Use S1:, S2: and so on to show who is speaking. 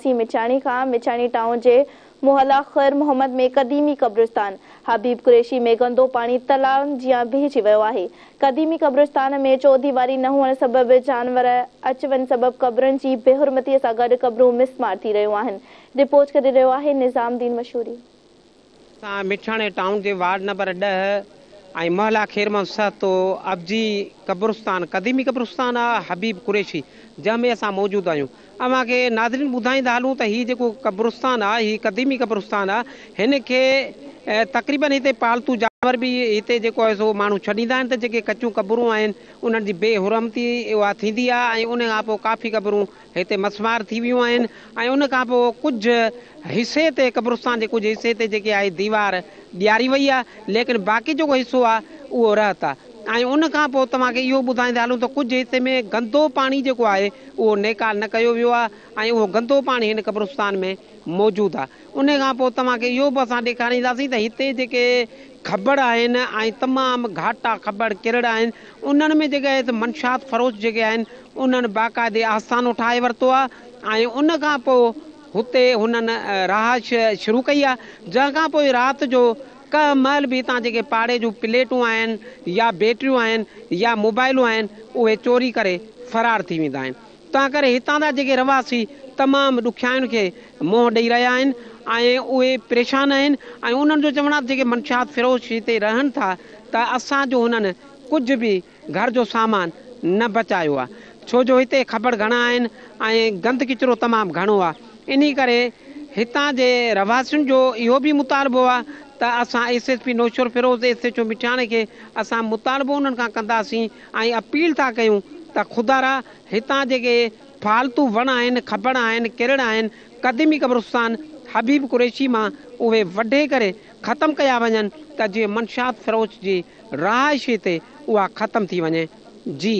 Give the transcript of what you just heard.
S1: C मिचानी का मिचानी town जे मोहल्ला खैर मोहम्मद में कदीमी कब्रिस्तान हबीब कुरैशी में गंदो पानी तलाव जियां भीजी वियो आहे। कदीमी कब्रिस्तान में चौधीवारी न हुअण सबब जानवर अच वञ सबब कब्रनि जी बेहुरमतीअ सां गॾु कब्रूं मिसमार थी रहियूं आहिनि। रिपोर्ट करे रहियो आहे निज़ामुद्दीन मशहूरी।
S2: मिठाणे टाउन के वार्ड नंबर 10 आई मोहल्ला खैर मोहम्मद तो अब्जी कब्रिस्तान कदीमी कब्रिस्तान हबीब कुरैशी जंहिंमें असां मौजूद आहियूं। अवां खे नाज़रीन ॿुधाईंदा हलूं त हीउ जेको कब्रिस्तान आहे हीउ कदीमी कब्रिस्तान आहे। हिन खे तक़रीबन हिते पालतू जानवर भी हिते जेको आहे सो माण्हू छॾींदा आहिनि त जेके कचूं कब्रूं आहिनि उन्हनि जी बेहुरमती उहा थींदी आहे ऐं उन खां पोइ काफ़ी कब्रूं हिते मसमार थी वियूं आहिनि ऐं उन खां पोइ कुझु हिसे ते कब्रिस्तान जे कुझु हिसे ते जेके आहे दीवार ॾियारी वई आहे लेकिन बाक़ी जेको हिसो आहे उहो रहत आहे। ऐं उन खां पोइ तव्हांखे इहो ॿुधाईंदा हलूं त कुझु हिसे में गंदो पाणी जेको आहे उहो नेकाल न कयो वियो आहे ऐं उहो गंदो पाणी हिन कब्रिस्तान में मौजूदु आहे। उन खां पोइ तव्हांखे इहो बि असां ॾेखारींदासीं त हिते जेके खबड़ आहिनि ऐं तमामु घाटा खबड़ किरड़ आहिनि उन्हनि में जेके आहे मंशात फरोश जेके आहिनि उन्हनि बाक़ाइदे आस्थानो ठाहे वरितो आहे ऐं उन खां पोइ हुते हुननि रहाइश शुरू कई आहे। जंहिंखां पोइ राति जो कंहिं महिल बि हितां जेके पाड़े जूं प्लेटूं आहिनि या बैटरियूं आहिनि या मोबाइलूं आहिनि उहे चोरी करे फ़रार थी वेंदा आहिनि। तंहिं करे हितां जा जेके रवासी तमामु ॾुखियाईयुनि खे मुंहुं ॾेई रहिया आहिनि ऐं उहे परेशान आहिनि ऐं उन्हनि जो चवणु आहे जेके मंशात फ़रोश हिते रहनि था त असांजो हुननि कुझु बि घर जो सामान न बचायो आहे छो जो हिते खबड़ घणा आहिनि ऐं गंद किचिरो तमामु घणो आहे। इन करे हितां जे रवासियुनि जो इहो बि मुतालबो आहे त असां SSP नौशर फिरोज़ SHO मिठाणे खे असां मुतालबो उन्हनि खां कंदासीं ऐं अपील था कयूं त खुदारा हितां जेके फालतू वण आहिनि खबड़ आहिनि किरड़ आहिनि कदीमी कब्रिस्तान हबीब कुरैशी मां उहे वढे करे ख़तमु कया वञनि त जीअं मंशात फिरोश जी रहाइश हिते उहा ख़तमु थी वञे। जी।